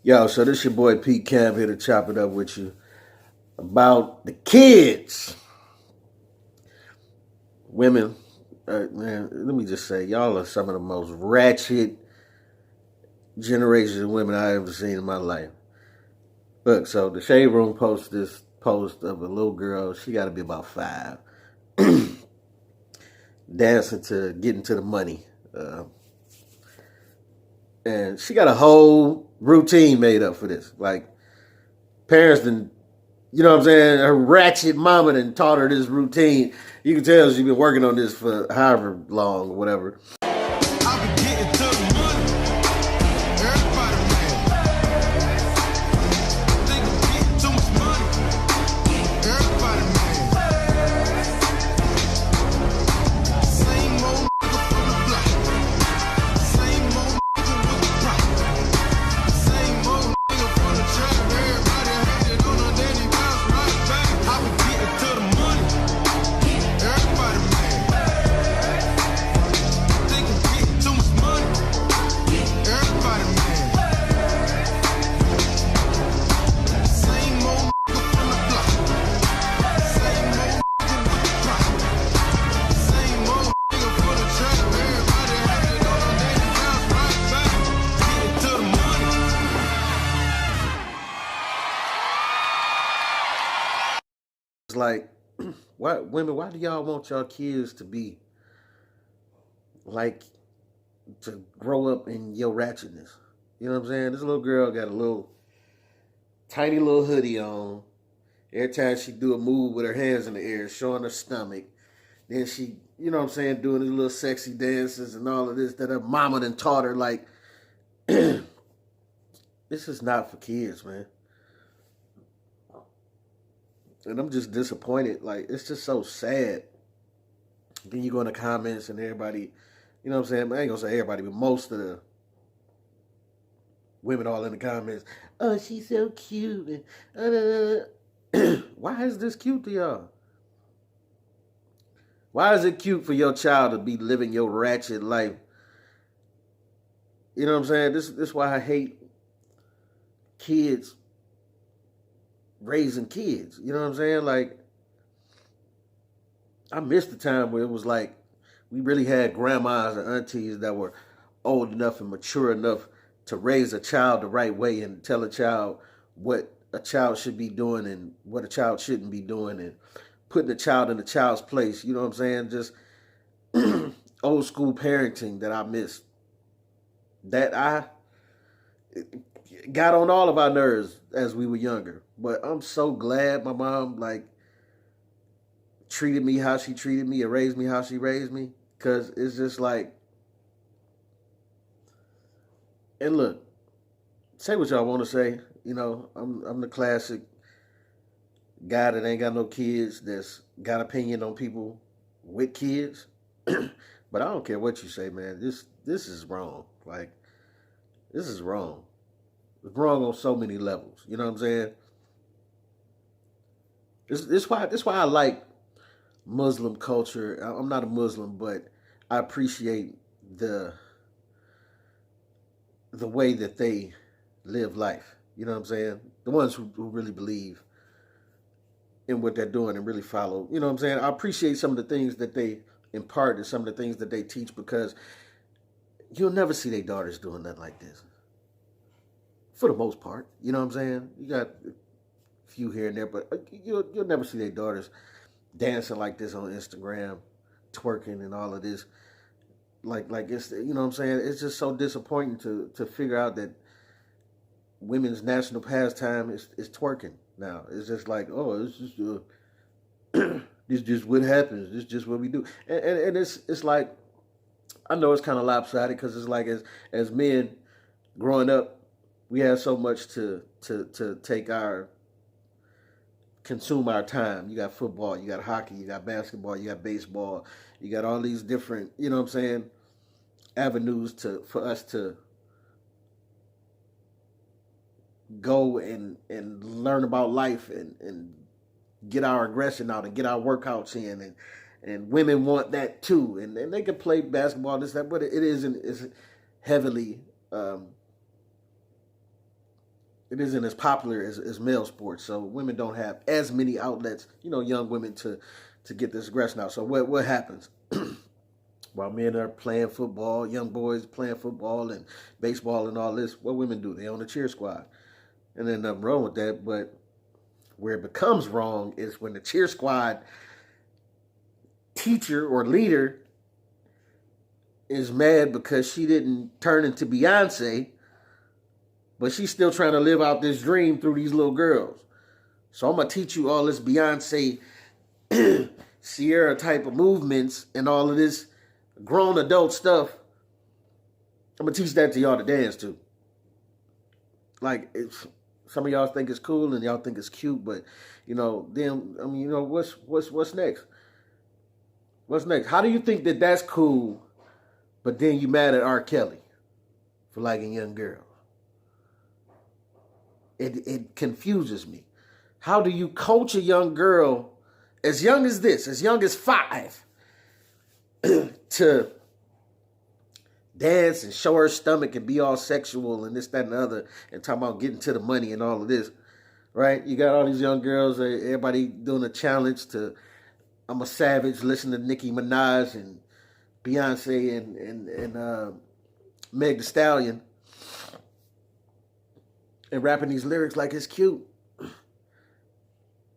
Yo, so this your boy Pete Camp here to chop it up with you about the kids. Women, man, let me just say, y'all are some of the most ratchet generations of women I ever seen in my life. Look, so the Shade Room posts this post of a little girl, she got to be about 5, dancing to Getting to the Money. And she got a whole routine made up for this. Like, parents didn't. You know what I'm saying? Her ratchet mama done taught her this routine. You can tell she's been working on this for however long or whatever. I be getting to the money. Everybody mad. They getting too much money. Everybody mad. Same old nigga from the block. Same old nigga with the prop. Same old nigga from the trap. Everybody hated on her, then he bounced right back. I be getting to the money. Everybody mad. They can get too much money. Everybody mad. Same old nigga from the block. Same old nigga with the prop. Same old nigga from the trap. Everybody hated on her, then he bounced right back. Getting to the money. It's like, why do y'all want y'all kids to be like, to grow up in your ratchetness? You know what I'm saying? This little girl got a little tiny little hoodie on. Every time she do a move with her hands in the air, showing her stomach. Then she, you know what I'm saying, doing these little sexy dances and all of this that her mama done taught her. Like, this is not for kids, man. And I'm just disappointed. Like, it's just so sad. Then you go in the comments and everybody, you know what I'm saying? I ain't gonna say everybody, but most of the women all in the comments, oh, she's so cute. And why is this cute to y'all? Why is it cute for your child to be living your ratchet life? You know what I'm saying? This is why I hate kids raising kids. You know what I'm saying? Like, I missed the time where it was like we really had grandmas and aunties that were old enough and mature enough to raise a child the right way and tell a child what a child should be doing and what a child shouldn't be doing and putting the child in the child's place. You know what I'm saying? Just old school parenting that I missed. That I got on all of our nerves as we were younger. But I'm so glad my mom, like, treated me how she treated me and raised me how she raised me. Because it's just like, and look, say what y'all want to say. You know, I'm the classic guy that ain't got no kids, that's got opinion on people with kids. But I don't care what you say, man. This is wrong. Like, this is wrong. It's wrong on so many levels. You know what I'm saying? This why I like Muslim culture. I'm not a Muslim, but I appreciate the way that they live life. You know what I'm saying? The ones who really believe in what they're doing and really follow. You know what I'm saying? I appreciate some of the things that they impart and some of the things that they teach, because you'll never see their daughters doing nothing like this. For the most part. You know what I'm saying? You got a few here and there, but you'll never see their daughters dancing like this on Instagram, twerking and all of this. Like it's, you know what I'm saying? It's just so disappointing to figure out that women's national pastime is twerking now. It's just like, oh, it's just this just what happens. This just what we do. And it's like, I know it's kind of lopsided, because it's like, as men growing up, we have so much to take consume our time. You got football, you got hockey, you got basketball, you got baseball, you got all these different, you know what I'm saying, avenues for us to go and learn about life and get our aggression out and get our workouts in, and women want that too, and they can play basketball, this, that, but it isn't, it's heavily it isn't as popular as male sports. So women don't have as many outlets, young women to get this aggression out. So what happens? While men are playing football, young boys playing football and baseball and all this, what women do? They own a cheer squad. And there's nothing wrong with that, but where it becomes wrong is when the cheer squad teacher or leader is mad because she didn't turn into Beyonce, but she's still trying to live out this dream through these little girls. So I'm going to teach you all this Beyonce, Sierra type of movements and all of this grown adult stuff. I'm going to teach that to y'all to dance to. Like, some of y'all think it's cool and y'all think it's cute, but, then, what's next? What's next? How do you think that that's cool, but then you mad at R. Kelly for liking young girls? It confuses me. How do you coach a young girl as young as this, as young as 5, to dance and show her stomach and be all sexual and this, that, and the other, and talking about getting to the money and all of this, right? You got all these young girls, everybody doing a challenge to I'm a Savage, listen to Nicki Minaj and Beyonce and Meg Thee Stallion, and rapping these lyrics like it's cute,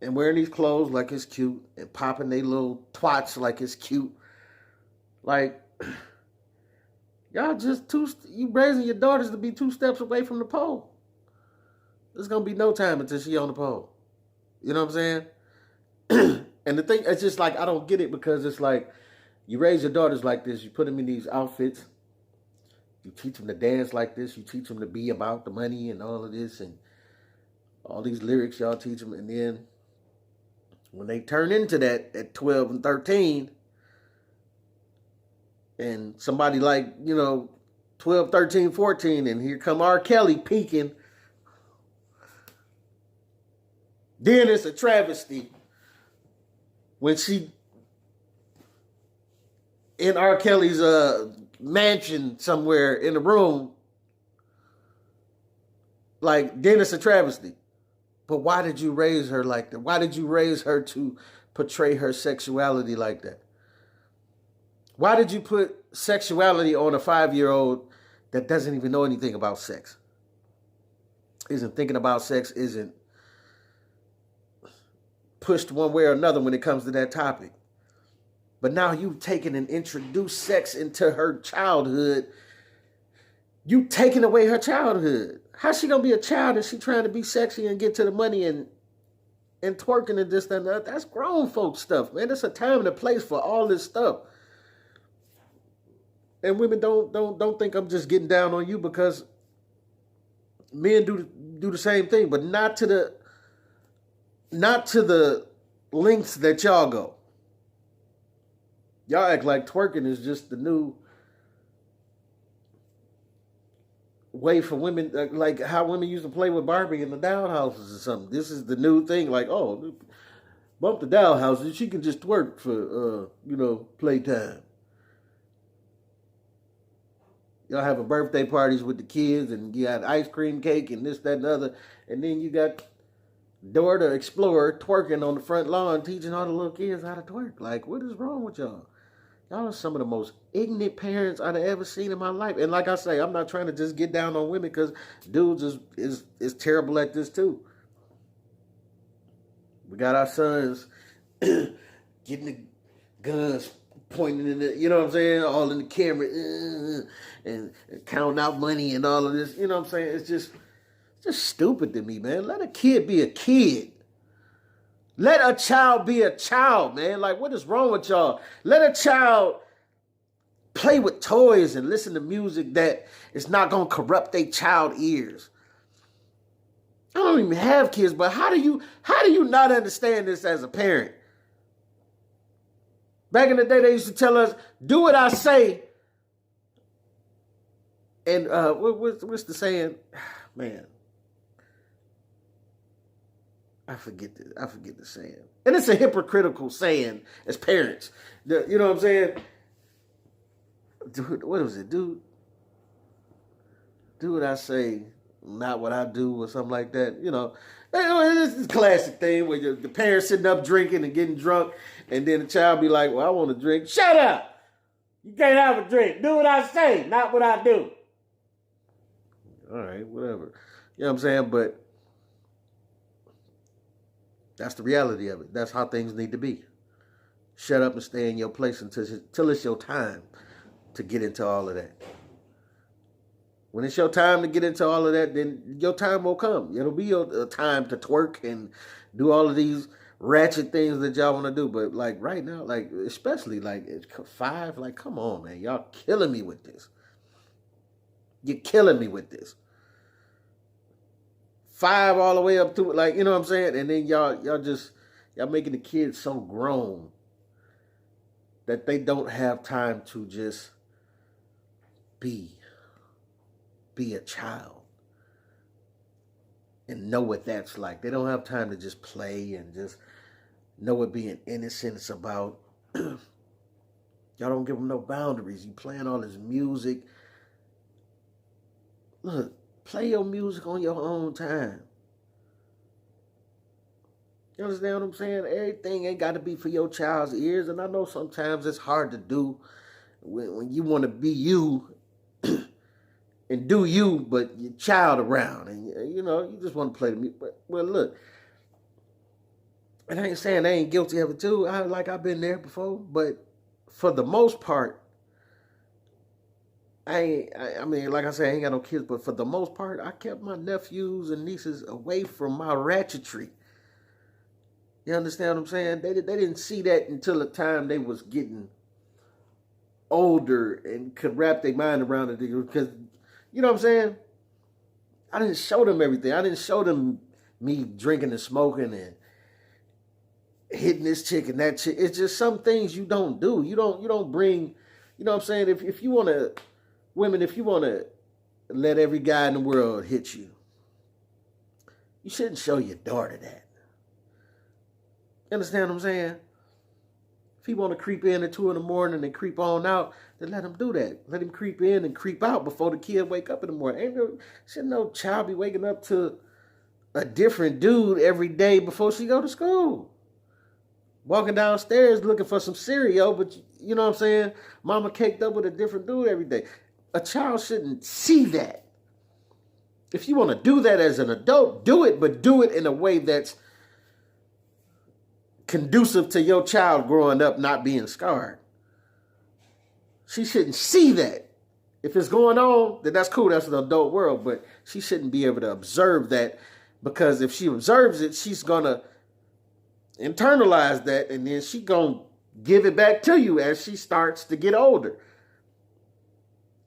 and wearing these clothes like it's cute, and popping they little twats like it's cute. Like, y'all just you raising your daughters to be 2 steps away from the pole. There's gonna be no time until she on the pole. You know what I'm saying? And the thing, it's just like, I don't get it, because it's like, you raise your daughters like this, you put them in these outfits, you teach them to dance like this, you teach them to be about the money and all of this, and all these lyrics y'all teach them, and then when they turn into that at 12 and 13, and somebody like, 12, 13, 14, and here come R. Kelly peeking, then it's a travesty when she in R. Kelly's mansion somewhere in the room. Like, then it's a travesty. But why did you raise her like that? Why did you raise her to portray her sexuality like that? Why did you put sexuality on a 5-year-old that doesn't even know anything about sex? Isn't thinking about sex, isn't pushed one way or another when it comes to that topic. But now you've taken and introduced sex into her childhood. You taking away her childhood. How's she gonna be a child if she trying to be sexy and get to the money and twerking and this, that, and that? That's grown folk stuff, man. There's a time and a place for all this stuff. And women don't think I'm just getting down on you, because men do the same thing, but not to the lengths that y'all go. Y'all act like twerking is just the new way for women, like how women used to play with Barbie in the dollhouses or something. This is the new thing, like, oh, bump the dollhouses, she can just twerk for, playtime. Y'all having birthday parties with the kids, and you got ice cream cake and this, that, and the other, and then you got Dora the Explorer twerking on the front lawn, teaching all the little kids how to twerk. Like, what is wrong with y'all? Y'all are some of the most ignorant parents I've ever seen in my life. And like I say, I'm not trying to just get down on women, because dudes is terrible at this too. We got our sons getting the guns pointing in the, you know what I'm saying, all in the camera, and counting out money and all of this. You know what I'm saying? It's just stupid to me, man. Let a kid be a kid. Let a child be a child, man. Like, what is wrong with y'all? Let a child play with toys and listen to music that is not going to corrupt their child ears. I don't even have kids, but how do you not understand this as a parent? Back in the day, they used to tell us, do what I say. And what's the saying? Man. I forget the saying. And it's a hypocritical saying as parents. You know what I'm saying? Dude, what was it? Do what I say. not what I do or something like that. This is a classic thing where the parents sitting up drinking and getting drunk, and then the child be like, well, I want to drink. Shut up! You can't have a drink. Do what I say, not what I do. All right, whatever. You know what I'm saying? But that's the reality of it. That's how things need to be. Shut up and stay in your place until it's your time to get into all of that. When it's your time to get into all of that, then your time will come. It'll be your time to twerk and do all of these ratchet things that y'all want to do. But like right now, like especially like it's 5, like come on, man. Y'all killing me with this. You're killing me with this. 5 all the way up to like, you know what I'm saying? And then y'all making the kids so grown that they don't have time to just be a child and know what that's like. They don't have time to just play and just know what being innocent is about. Y'all don't give them no boundaries. You playing all this music. Look, play your music on your own time. You understand what I'm saying? Everything ain't got to be for your child's ears. And I know sometimes it's hard to do when you want to be you and do you, but your child around. And, you just want to play the music. But, well, look, and I ain't saying they ain't guilty of it too. I've been there before. But for the most part, I mean, like I said, I ain't got no kids. But for the most part, I kept my nephews and nieces away from my ratchetry. You understand what I'm saying? They didn't see that until the time they was getting older and could wrap their mind around it. Because, you know what I'm saying? I didn't show them everything. I didn't show them me drinking and smoking and hitting this chick and that chick. It's just some things you don't do. You don't bring, you know what I'm saying? If you want to, women, if you want to let every guy in the world hit you, you shouldn't show your daughter that. You understand what I'm saying? If he want to creep in at 2 a.m. and creep on out, then let him do that. Let him creep in and creep out before the kid wake up in the morning. Shouldn't no child be waking up to a different dude every day before she go to school. Walking downstairs looking for some cereal, but you know what I'm saying? Mama caked up with a different dude every day. A child shouldn't see that. If you want to do that as an adult, do it, but do it in a way that's conducive to your child growing up not being scarred. She shouldn't see that. If it's going on, then that's cool. That's an adult world. But she shouldn't be able to observe that, because if she observes it, she's going to internalize that, and then she going to give it back to you as she starts to get older.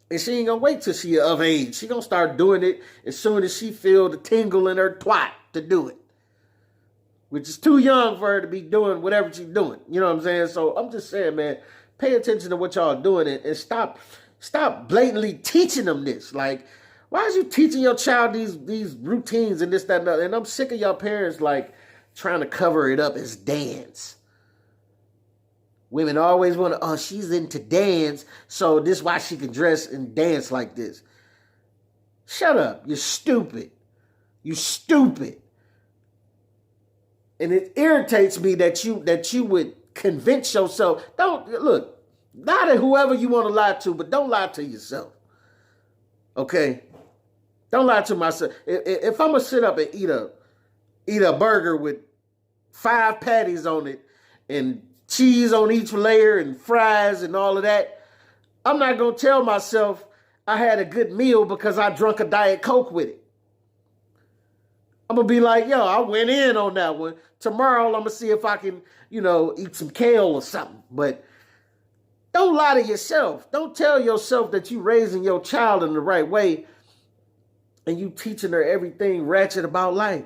And she ain't going to wait till she of age. She going to start doing it as soon as she feel the tingle in her twat to do it. Which is too young for her to be doing whatever she's doing. You know what I'm saying? So I'm just saying, man, pay attention to what y'all doing and stop blatantly teaching them this. Like, why is you teaching your child these routines and this, that, and that? And I'm sick of y'all parents, like, trying to cover it up as dance. Women always want to, she's into dance, so this is why she can dress and dance like this. Shut up. You're stupid. You stupid. And it irritates me that you would convince yourself. Don't look, lie to whoever you want to lie to, but don't lie to yourself. Okay? Don't lie to myself. If I'm gonna sit up and eat a burger with 5 patties on it and cheese on each layer and fries and all of that, I'm not gonna tell myself I had a good meal because I drunk a Diet Coke with it. I'm going to be like, yo, I went in on that one. Tomorrow, I'm going to see if I can, eat some kale or something. But don't lie to yourself. Don't tell yourself that you raising your child in the right way and you teaching her everything ratchet about life.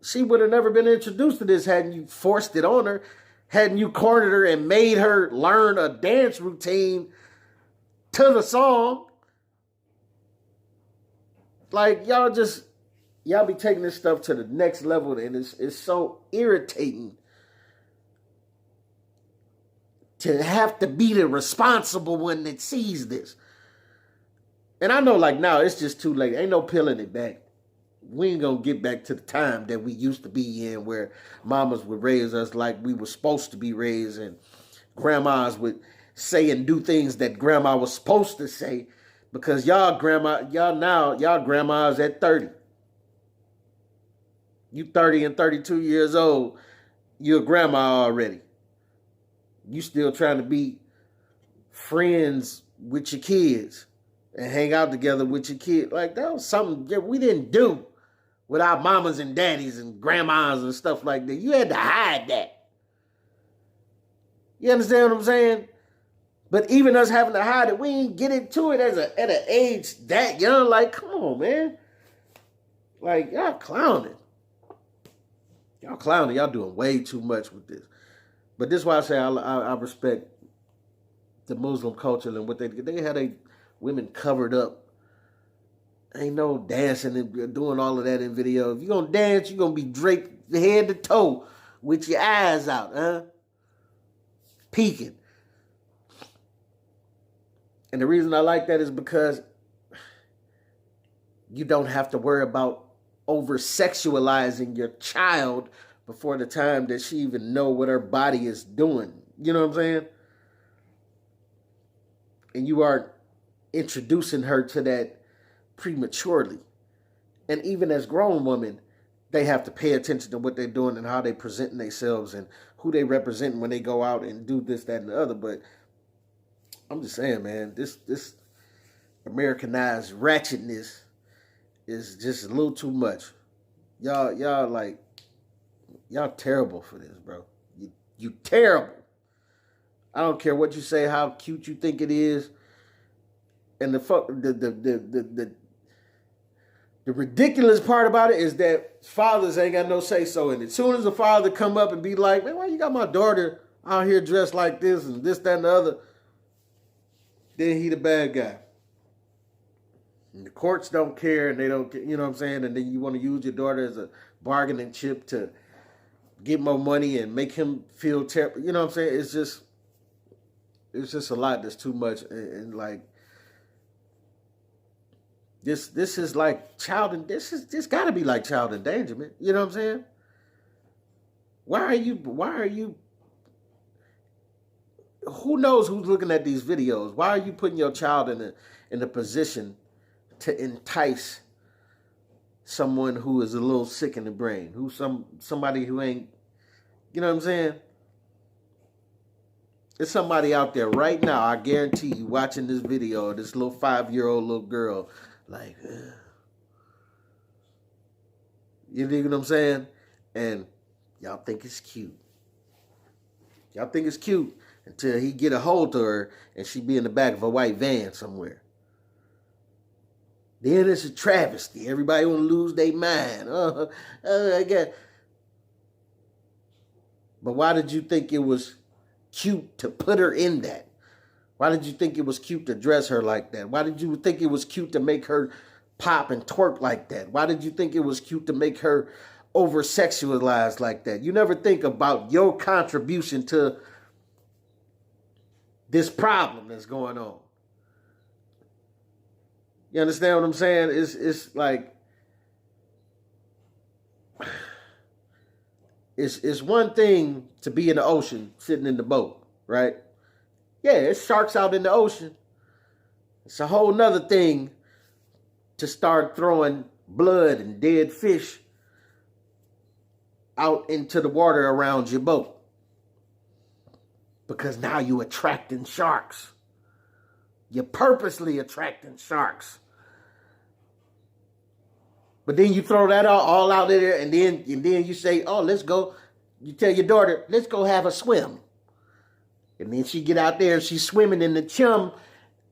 She would have never been introduced to this hadn't you forced it on her, hadn't you cornered her and made her learn a dance routine to the song. Like, y'all be taking this stuff to the next level, and it's so irritating to have to be the responsible one that sees this. And I know like now it's just too late. Ain't no peeling it back. We ain't gonna get back to the time that we used to be in where mamas would raise us like we were supposed to be raised, and grandmas would say and do things that grandma was supposed to say, because y'all grandmas at 30. You 30 and 32 years old, you're a grandma already. You still trying to be friends with your kids and hang out together with your kids. Like, that was something that we didn't do with our mamas and daddies and grandmas and stuff like that. You had to hide that. You understand what I'm saying? But even us having to hide it, we ain't get into it at an age that young. Like, come on, man. Like, y'all clowning. Y'all clowning. Y'all doing way too much with this. But this is why I say I respect the Muslim culture and what they had a women covered up. Ain't no dancing and doing all of that in video. If you're going to dance, you're going to be draped head to toe with your eyes out, huh? Peeking. And the reason I like that is because you don't have to worry about over-sexualizing your child before the time that she even know what her body is doing. You know what I'm saying? And you aren't introducing her to that prematurely. And even as grown women, they have to pay attention to what they're doing and how they presenting themselves and who they represent when they go out and do this, that, and the other. But I'm just saying, man, this Americanized ratchetness is just a little too much. Y'all terrible for this, bro. You terrible. I don't care what you say, how cute you think it is. And the ridiculous part about it is that fathers ain't got no say so in it. As soon as a father come up and be like, man, why you got my daughter out here dressed like this and this, that, and the other, then he the bad guy. And the courts don't care, and they don't, you know what I'm saying? And then you want to use your daughter as a bargaining chip to get more money and make him feel terrible. You know what I'm saying? It's just a lot that's too much. And like, this is like this got to be like child endangerment. You know what I'm saying? Why are you, who knows who's looking at these videos? Why are you putting your child in a position to entice someone who is a little sick in the brain, somebody who ain't, you know what I'm saying? There's somebody out there right now, I guarantee you, watching this video, this little 5-year-old little girl, like, you dig what I'm saying? And y'all think it's cute. Y'all think it's cute until he get a hold of her and she be in the back of a white van somewhere. Then it's a travesty. Everybody want to lose their mind. I got. But why did you think it was cute to put her in that? Why did you think it was cute to dress her like that? Why did you think it was cute to make her pop and twerk like that? Why did you think it was cute to make her over-sexualized like that? You never think about your contribution to this problem that's going on. You understand what I'm saying? It's like, it's one thing to be in the ocean sitting in the boat, right? Yeah, it's sharks out in the ocean. It's a whole nother thing to start throwing blood and dead fish out into the water around your boat. Because now you're attracting sharks. You're purposely attracting sharks. But then you throw that all out there, and then you say, oh, let's go. You tell your daughter, let's go have a swim. And then she get out there and she's swimming in the chum,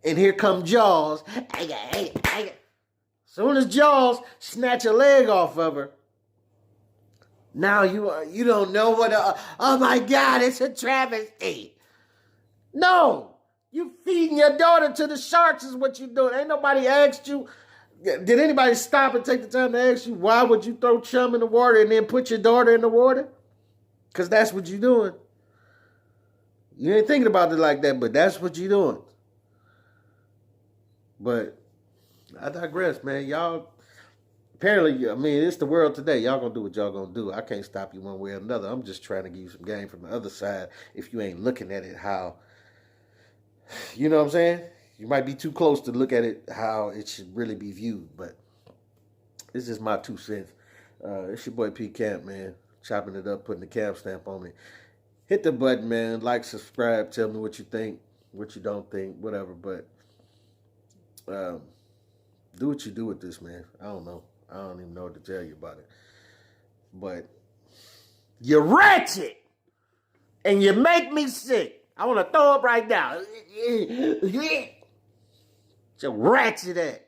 and here come Jaws. Soon as Jaws snatch a leg off of her, now you don't know what, oh my God, it's a travesty. No, you feeding your daughter to the sharks is what you doing. Ain't nobody asked you. Did anybody stop and take the time to ask you, why would you throw chum in the water and then put your daughter in the water? Because that's what you're doing. You ain't thinking about it like that, but that's what you're doing. But I digress, man. Y'all, apparently, I mean, it's the world today. Y'all gonna do what y'all gonna do. I can't stop you one way or another. I'm just trying to give you some game from the other side. If you ain't looking at it how, you know what I'm saying? You might be too close to look at it how it should really be viewed, but it's just my 2 cents. It's your boy P Camp, man. Chopping it up, putting the camp stamp on me. Hit the button, man. Like, subscribe. Tell me what you think, what you don't think, whatever. But do what you do with this, man. I don't know. I don't even know what to tell you about it. But you're ratchet, and you make me sick. I want to throw up right now. You're ratchet at.